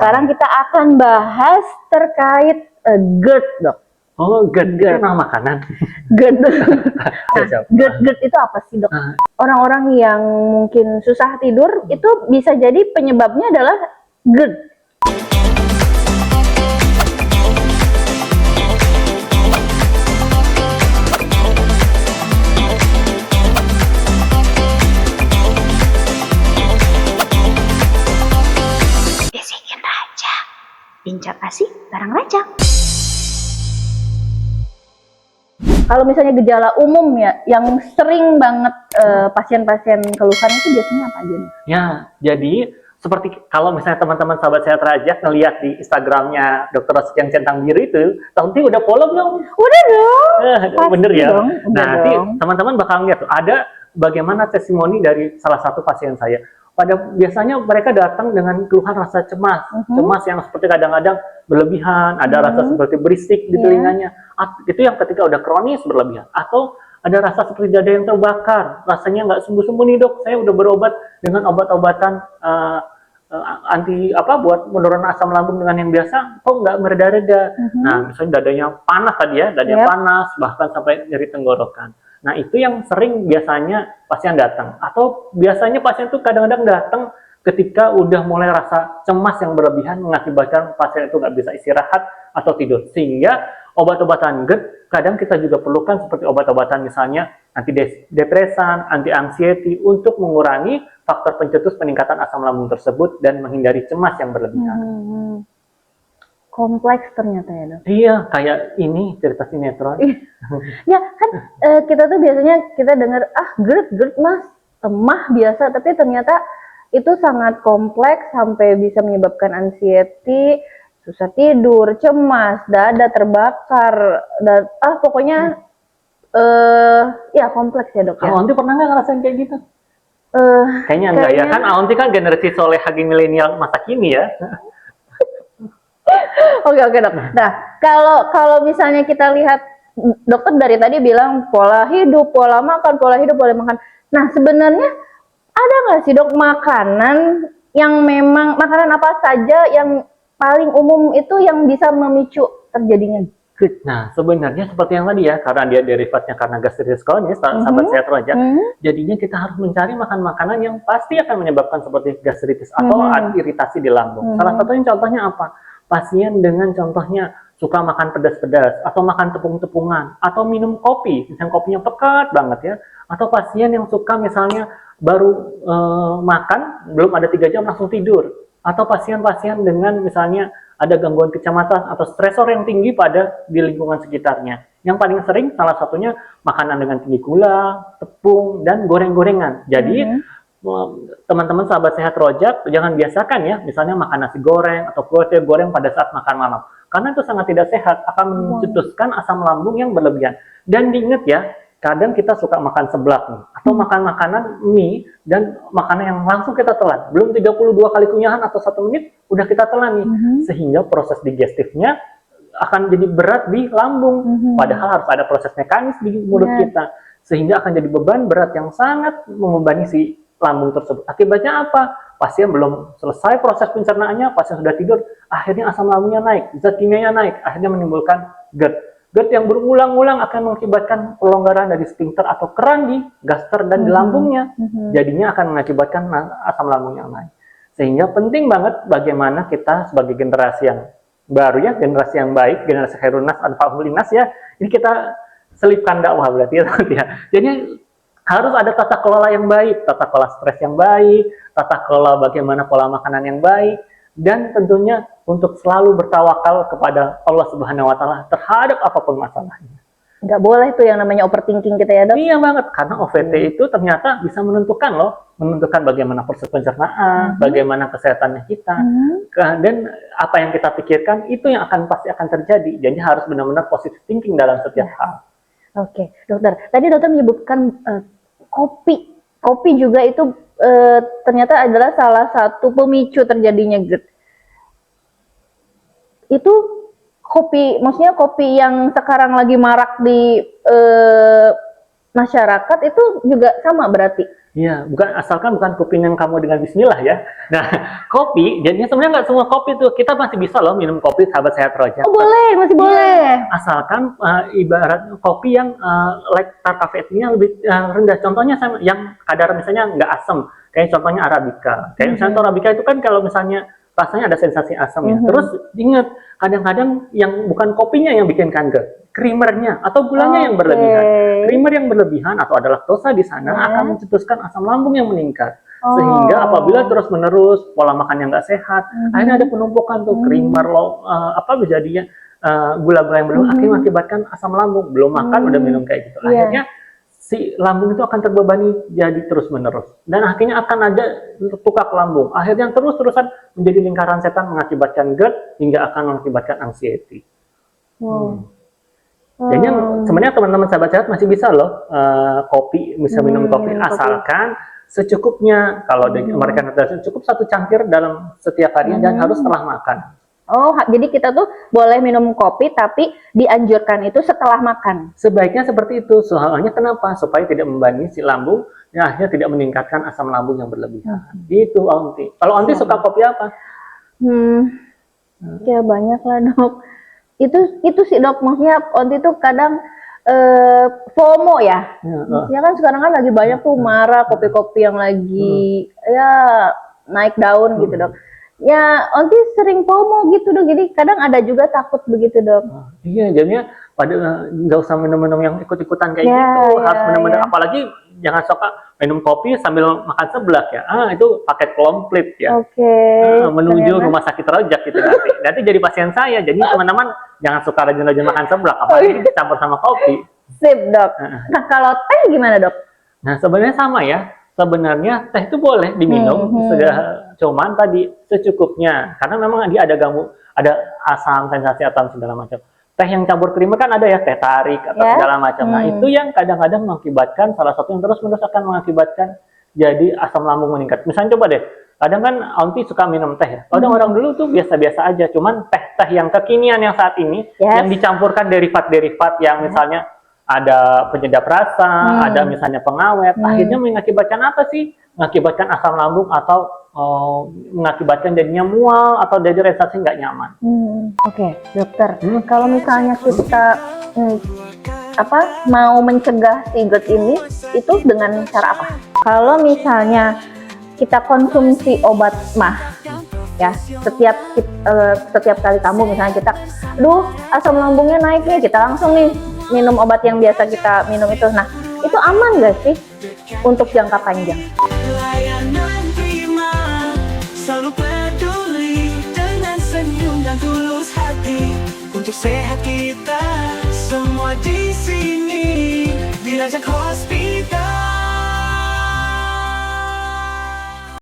Sekarang kita akan bahas terkait GERD, Dok. Oh, GERD itu nama makanan. GERD. GERD itu apa sih, Dok? Orang-orang yang mungkin susah tidur itu bisa jadi penyebabnya adalah GERD. Bisikin Raja. Bincang asik bareng Raja. Kalau misalnya gejala umum ya, yang sering banget pasien-pasien keluhkan itu biasanya apa aja nih? Ya, jadi seperti kalau misalnya teman-teman sahabat sehat Raja ngelihat di Instagramnya Dr. Rosi yang centang biru itu, nanti udah follow belum? Udah dong. Bener ya. Dong, nah, nanti teman-teman bakal lihat tuh ada bagaimana testimoni dari salah satu pasien saya. Biasanya mereka datang dengan keluhan rasa cemas, cemas yang seperti kadang-kadang berlebihan, ada rasa seperti berisik di telinganya. Itu yang ketika udah kronis berlebihan, atau ada rasa seperti dada yang terbakar, rasanya nggak sembuh-sembuh nih dok, saya udah berobat dengan obat-obatan buat menurunkan asam lambung dengan yang biasa, kok nggak mereda-reda. Nah, misalnya dadanya panas tadi ya, dadanya panas, bahkan sampai nyeri tenggorokan. Nah, itu yang sering biasanya pasien datang. Atau biasanya pasien itu kadang-kadang datang ketika udah mulai rasa cemas yang berlebihan mengakibatkan pasien itu nggak bisa istirahat atau tidur. Sehingga obat-obatan GERD kadang kita juga perlukan seperti obat-obatan misalnya antidepresan, anti-anxiety untuk mengurangi faktor pencetus peningkatan asam lambung tersebut dan menghindari cemas yang berlebihan. Kompleks ternyata ya dok. Iya, kayak ini cerita sinetron. Ya kan kita tuh biasanya kita dengar GERD mas emah biasa, tapi ternyata itu sangat kompleks sampai bisa menyebabkan anxiety, susah tidur, cemas, dada terbakar, dan pokoknya ya kompleks ya dok ya. Aonti pernah nggak ngerasain kayak gitu? Kayaknya enggak ya, kan Aonti kan generasi soleh hagi milenial masa kini ya. Oke dok. Nah kalau misalnya kita lihat, dokter dari tadi bilang pola hidup, pola makan, pola hidup, pola makan. Nah sebenarnya ada nggak sih dok makanan yang memang makanan apa saja yang paling umum itu yang bisa memicu terjadinya GERD? Nah sebenarnya seperti yang tadi ya, karena dia derivatnya karena gastritis kronis, sahabat sehat Raja, jadinya kita harus mencari makan makanan yang pasti akan menyebabkan seperti gastritis atau iritasi di lambung. Salah satunya contohnya apa? Pasien dengan contohnya suka makan pedas-pedas, atau makan tepung-tepungan, atau minum kopi, misalnya kopinya pekat banget ya, atau pasien yang suka misalnya baru makan, belum ada 3 jam langsung tidur, atau pasien-pasien dengan misalnya ada gangguan kecemasan atau stresor yang tinggi di lingkungan sekitarnya. Yang paling sering salah satunya makanan dengan tinggi gula, tepung, dan goreng-gorengan. Jadi teman-teman sahabat sehat Rojak jangan biasakan ya misalnya makan nasi goreng atau kue goreng pada saat makan malam, karena itu sangat tidak sehat, akan mencetuskan asam lambung yang berlebihan. Dan diingat ya, kadang kita suka makan seblak nih, atau makan makanan mie dan makanan yang langsung kita telan, belum 32 kali kunyahan atau 1 menit udah kita telan nih, sehingga proses digestifnya akan jadi berat di lambung, padahal harus ada proses mekanis di mulut kita, sehingga akan jadi beban berat yang sangat membebani si lambung tersebut. Akibatnya apa? Pasien belum selesai proses pencernaannya, pasien sudah tidur, akhirnya asam lambungnya naik, zat kimianya naik, akhirnya menimbulkan GERD. GERD yang berulang-ulang akan mengakibatkan pelonggaran dari sphincter atau keran di gaster dan di lambungnya. Jadinya akan mengakibatkan asam lambung yang naik. Sehingga penting banget bagaimana kita sebagai generasi yang baru ya, generasi yang baik, generasi Khairunas Anfa'ulinas ya, ini kita selipkan dakwah berarti ya. Jadi harus ada tata kelola yang baik, tata kelola stres yang baik, tata kelola bagaimana pola makanan yang baik, dan tentunya untuk selalu bertawakal kepada Allah Subhanahu wa Ta'ala terhadap apapun masalahnya. Nggak boleh tuh yang namanya overthinking kita ya dok? Iya banget, karena OVT itu ternyata bisa menentukan menentukan bagaimana proses pencernaan, bagaimana kesehatannya kita, dan apa yang kita pikirkan itu yang pasti akan terjadi. Jadi harus benar-benar positive thinking dalam setiap hal. Oke, dokter. Tadi dokter menyebutkan kopi juga itu ternyata adalah salah satu pemicu terjadinya GERD. Itu maksudnya kopi yang sekarang lagi marak di masyarakat itu juga sama berarti? Iya, asalkan bukan kupingin kamu dengan bismillah ya. Nah, kopi, jadinya sebenarnya nggak semua kopi tuh. Kita masih bisa loh minum kopi sahabat sehat Roja. Oh, boleh, masih boleh. Asalkan ibarat kopi yang tartar cafe-nya lebih rendah. Contohnya yang kadar misalnya nggak asam. Kayak contohnya Arabica. Kayak misalnya Arabica itu kan kalau misalnya rasanya ada sensasi asam ya. Terus ingat, kadang-kadang yang bukan kopinya yang bikin kanker, creamernya atau gulanya yang berlebihan. Creamer yang berlebihan atau ada laktosa di sana akan mencetuskan asam lambung yang meningkat. Sehingga apabila terus-menerus pola makan yang nggak sehat, akhirnya ada penumpukan tuh creamer jadinya gula-gula yang belum akhirnya mengakibatkan asam lambung. Belum makan udah minum kayak gitu. Akhirnya si lambung itu akan terbebani jadi terus-menerus. Dan akhirnya akan ada tukak lambung. Akhirnya terus-terusan menjadi lingkaran setan mengakibatkan GERD hingga akan mengakibatkan anxiety. Jadi sebenarnya teman-teman sahabat sehat masih bisa loh kopi, bisa minum kopi asalkan secukupnya. Kalau mereka cukup 1 cangkir dalam setiap harinya dan harus setelah makan. Oh, jadi kita tuh boleh minum kopi tapi dianjurkan itu setelah makan. Sebaiknya seperti itu. Soalnya kenapa? Supaya tidak membebani si lambung dan akhirnya tidak meningkatkan asam lambung yang berlebihan. Itu Onti. Kalau Onti suka kopi apa? Ya banyak lah dok. Itu sih dok, maksudnya Onti tuh kadang FOMO ya. Ya kan sekarang kan lagi banyak tuh marah kopi-kopi yang lagi ya naik daun gitu dok. Ya, Onti sering FOMO gitu dok, jadi kadang ada juga takut begitu dok. Iya, jadinya pada nggak usah minum-minum yang ikut-ikutan kayak gitu, harus benar-benar apalagi jangan suka minum kopi sambil makan seblak ya. Itu paket komplit ya. Menuju rumah sakit rojak gitu nanti jadi pasien saya. Jadi teman-teman jangan suka rajin-rajin makan seblak, apalagi dicampur sama kopi. Sip dok. Nah kalau teh gimana dok? Nah sebenarnya sama ya. Sebenarnya teh itu boleh diminum, cuman tadi secukupnya, karena memang dia ada asam, sensasi asam segala macam. Teh yang campur creamer kan ada ya, teh tarik atau segala macam. Nah itu yang kadang-kadang mengakibatkan salah satu yang terus-menerus akan mengakibatkan jadi asam lambung meningkat. Misalnya coba deh, kadang kan Aunty suka minum teh ya. Orang dulu tuh biasa-biasa aja, cuman teh yang kekinian yang saat ini yang dicampurkan derivat-derivat yang misalnya ada penyedap rasa, ada misalnya pengawet, akhirnya mengakibatkan apa sih? Mengakibatkan asam lambung atau mengakibatkan jadinya mual atau jadi sensasi nggak nyaman. Oke, dokter. Kalau misalnya kita mau mencegah si GERD ini, itu dengan cara apa? Kalau misalnya kita konsumsi obat mah, ya setiap kali kamu misalnya kita, asam lambungnya naik nih, kita langsung nih minum obat yang biasa kita minum itu. Nah, itu aman nggak sih untuk jangka panjang? Layanan prima, selalu peduli dengan senyum dan tulus hati untuk sehat kita semua di sini. Dirajak Hospital.